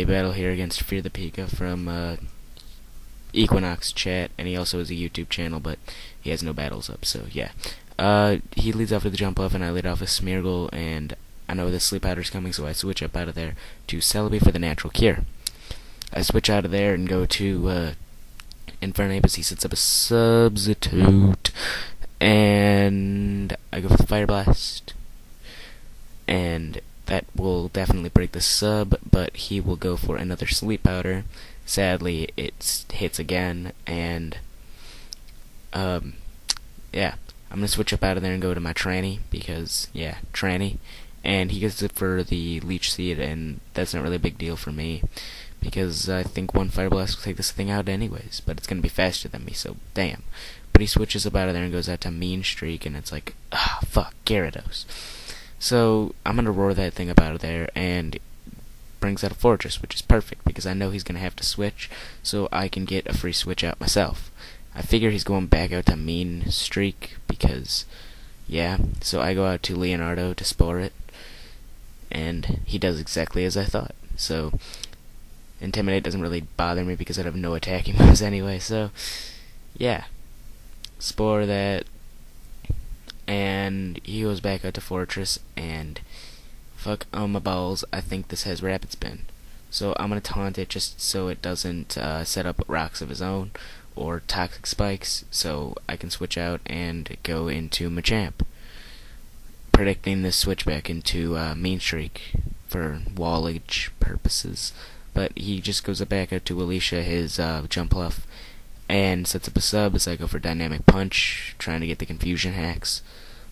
a battle here against FearThePika from Equinox Chat, and he also has a YouTube channel, but he has no battles up, so yeah. He leads off with the jump off, and I lead off with Smeargle, and I know the sleep powder's coming, so I switch up out of there to Celebi for the natural cure. I switch out of there and go to Infernape. He sets up a substitute, and I go for the Fire Blast, and that will definitely break the sub, but he will go for another sleep powder. Sadly, it hits again, and yeah, I'm gonna switch up out of there and go to my tranny, because yeah, tranny, and he gets it for the leech seed, and that's not really a big deal for me, because I think one Fire Blast will take this thing out anyways, but it's gonna be faster than me, so damn. But he switches up out of there and goes out to Mean Streak, and it's like, ah, fuck, Gyarados. So I'm gonna roar that thing up out of there, and brings out a Fortress, which is perfect, because I know he's gonna have to switch, so I can get a free switch out myself. I figure he's going back out to Mean Streak, because, yeah, so I go out to Leonardo to Spore it, and he does exactly as I thought. So Intimidate doesn't really bother me because I have no attacking moves anyway, so yeah. Spore that, and he goes back out to Fortress, and fuck my balls, I think this has Rapid Spin. So I'm gonna taunt it just so it doesn't set up rocks of his own or toxic spikes, so I can switch out and go into Machamp, predicting this switch back into Mean Streak for wallage purposes. But he just goes back out to Alicia, his Jumpluff, and sets up a sub as I go for Dynamic Punch, trying to get the confusion hacks.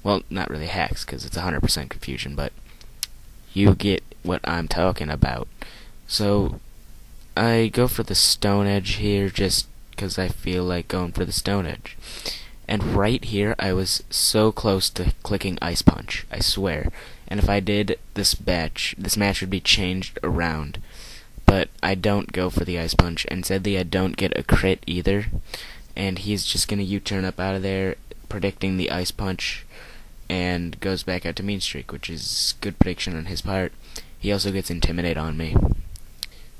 Well, not really hacks, because it's 100% confusion, but you get what I'm talking about. So I go for the Stone Edge here just because I feel like going for the Stone Edge. And right here, I was so close to clicking Ice Punch, I swear. And if I did, this match would be changed around. But I don't go for the Ice Punch, and sadly I don't get a crit either. And he's just gonna U-turn up out of there, predicting the Ice Punch, and goes back out to Mean Streak, which is good prediction on his part. He also gets Intimidate on me,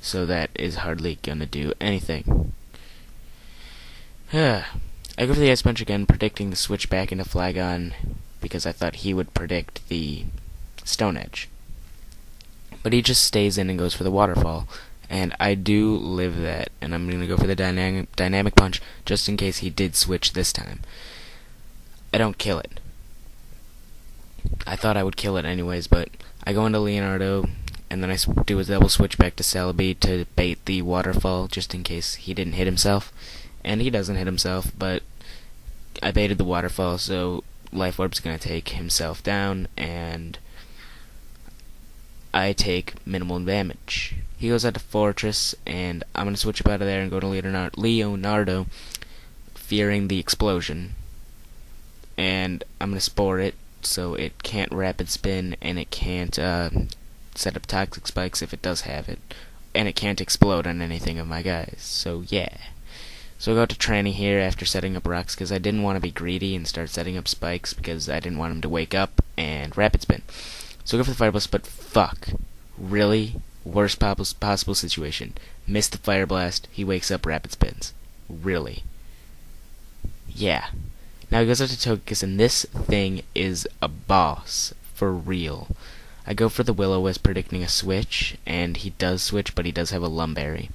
so that is hardly gonna do anything. I go for the Ice Punch again, predicting the switch back into Flagon, because I thought he would predict the Stone Edge. But he just stays in and goes for the Waterfall, and I do live that, and I'm gonna go for the Dynamic Punch, just in case he did switch this time. I don't kill it. I thought I would kill it anyways, but I go into Leonardo, and then I do a double switch back to Celebi to bait the Waterfall, just in case he didn't hit himself. And he doesn't hit himself, but I baited the Waterfall, so Life Orb's gonna take himself down, and I take minimal damage. He goes out to Fortress, and I'm gonna switch up out of there and go to Leonardo, fearing the explosion. And I'm gonna Spore it, so it can't Rapid Spin, and it can't set up Toxic Spikes if it does have it, and it can't explode on anything of my guys, so yeah. So I go to Tranny here after setting up rocks, because I didn't want to be greedy and start setting up spikes, because I didn't want him to wake up and Rapid Spin. So I go for the Fire Blast, but fuck. Really? Worst possible situation. Missed the Fire Blast, he wakes up, Rapid Spins. Really? Yeah. Now he goes out to Togekiss, and this thing is a boss. For real. I go for the Will-O-Wisp, predicting a switch, and he does switch, but he does have a Lumberry.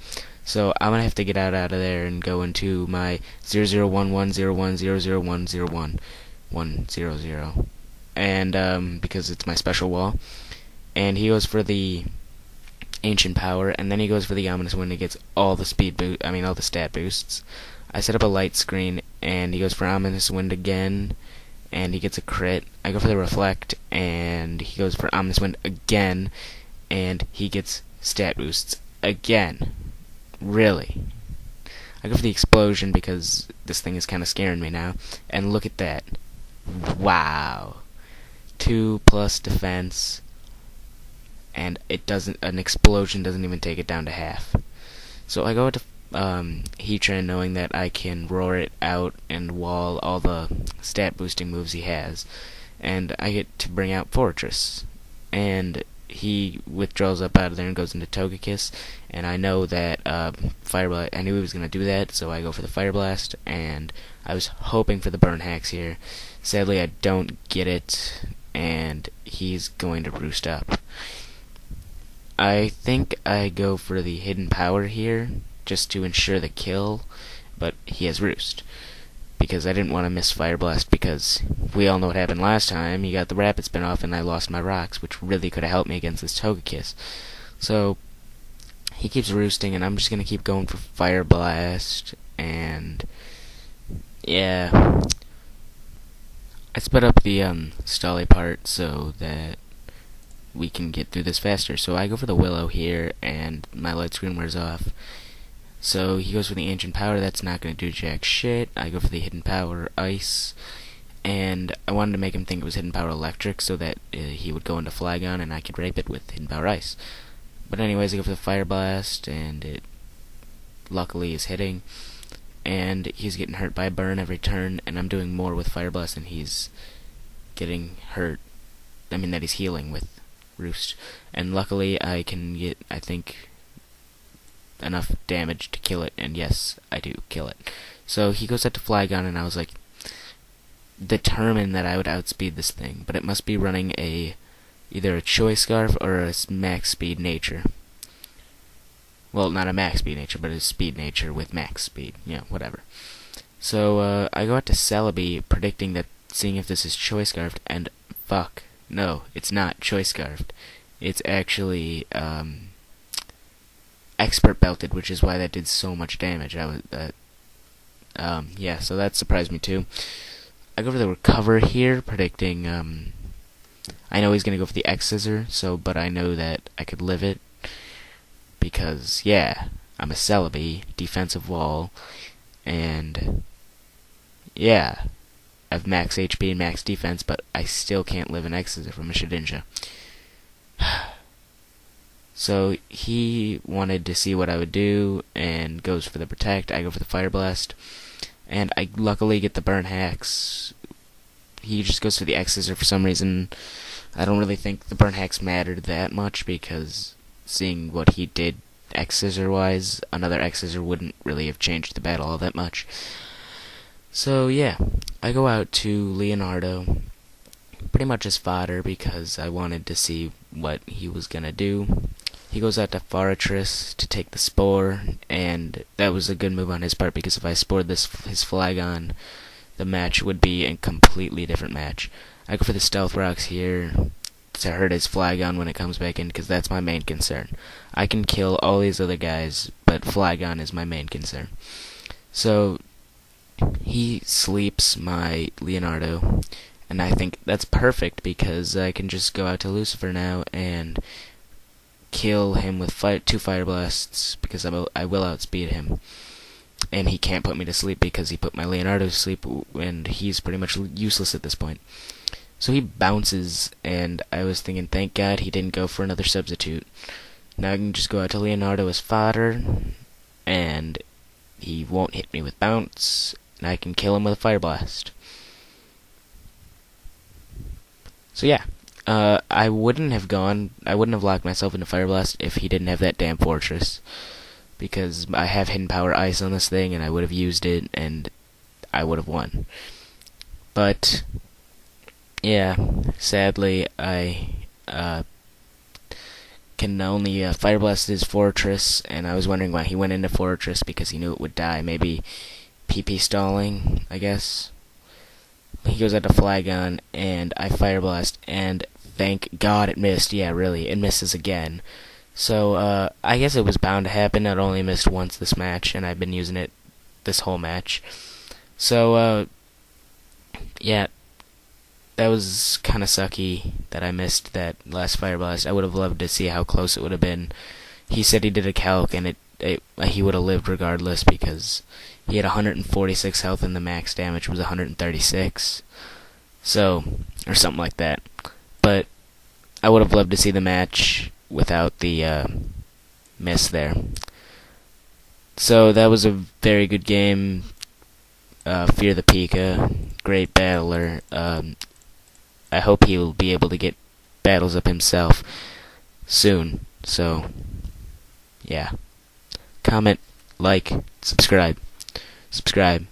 So I'm gonna have to get out of there and go into my 001101010110, and because it's my special wall. And he goes for the Ancient Power, and then he goes for the Ominous Wind and gets all the all the stat boosts. I set up a light screen, and he goes for Ominous Wind again, and he gets a crit. I go for the Reflect, and he goes for Ominous Wind again, and he gets stat boosts again. Really. I go for the Explosion because this thing is kind of scaring me now, and look at that. Wow. 2+ defense, and an Explosion doesn't even take it down to half. So I go to Heatran, knowing that I can roar it out and wall all the stat boosting moves he has, and I get to bring out Fortress, and he withdraws up out of there and goes into Togekiss, and I know that Fire Blast. I knew he was gonna do that, so I go for the Fire Blast, and I was hoping for the Burn Hacks here. Sadly, I don't get it, and he's going to roost up. I think I go for the Hidden Power here, just to ensure the kill, but he has Roost. Because I didn't want to miss Fire Blast, because we all know what happened last time. He got the Rapid Spin off, and I lost my rocks, which really could have helped me against this Togekiss. So, he keeps roosting, and I'm just going to keep going for Fire Blast, and yeah. I sped up the Stolly part so that we can get through this faster. So I go for the Willow here, and my light screen wears off. So he goes for the Ancient Power. That's not going to do jack shit. I go for the Hidden Power Ice, and I wanted to make him think it was Hidden Power Electric so that he would go into Flygon and I could rape it with Hidden Power Ice. But anyways, I go for the Fire Blast, and it luckily is hitting, and he's getting hurt by a burn every turn, and I'm doing more with Fire Blast than he's getting hurt. I mean that he's healing with Roost. And luckily I can get, I think, enough damage to kill it, and yes, I do kill it. So he goes out to Flygon, and I was like, determined that I would outspeed this thing, but it must be running either a Choice Scarf or a max speed nature. Well, not a max speed nature, but a speed nature with max speed. Yeah, whatever. So I go out to Celebi, predicting that, seeing if this is Choice Scarfed, and fuck, no, it's not Choice Scarfed. It's actually Expert Belted, which is why that did so much damage. Yeah, so that surprised me too. I go for the Recover here, predicting, I know he's gonna go for the X-Scissor, but I know that I could live it, because, yeah, I'm a Celebi, defensive wall, and, yeah, I have max HP and max defense, but I still can't live an X-Scissor from a Shedinja. So he wanted to see what I would do, and goes for the Protect. I go for the Fire Blast, and I luckily get the Burn Hacks. He just goes for the X-Scissor for some reason. I don't really think the Burn Hacks mattered that much, because seeing what he did X-Scissor wise, another X-Scissor wouldn't really have changed the battle all that much. So yeah, I go out to Leonardo, pretty much as fodder, because I wanted to see what he was gonna do. He goes out to Forretress to take the Spore, and that was a good move on his part, because if I spored his Flygon, the match would be a completely different match. I go for the Stealth Rocks here to hurt his Flygon when it comes back in, because that's my main concern. I can kill all these other guys, but Flygon is my main concern. So he sleeps my Leonardo, and I think that's perfect, because I can just go out to Lucifer now and kill him with two Fire Blasts, because I will outspeed him. And he can't put me to sleep, because he put my Leonardo to sleep, and he's pretty much useless at this point. So he bounces, and I was thinking, thank God he didn't go for another substitute. Now I can just go out to Leonardo as fodder, and he won't hit me with bounce, and I can kill him with a Fire Blast. So yeah, I wouldn't have locked myself into Fire Blast if he didn't have that damn Fortress, because I have Hidden Power Ice on this thing, and I would have used it, and I would have won. But yeah, sadly, I can only Fire Blast his Fortress, and I was wondering why he went into Fortress, because he knew it would die. Maybe PP stalling, I guess. He goes out to Flygon, and I Fire Blast, and thank God it missed. Yeah, really, it misses again. So, I guess it was bound to happen. It only missed once this match, and I've been using it this whole match. So, yeah, that was kind of sucky that I missed that last Fire Blast. I would have loved to see how close it would have been. He said he did a calc, and he would have lived regardless, because he had 146 health and the max damage was 136. So, or something like that. But I would have loved to see the match without the miss there. So that was a very good game. FearThePika, great battler. I hope he will be able to get battles up himself. soon. So, yeah. Comment, like, subscribe. Subscribe.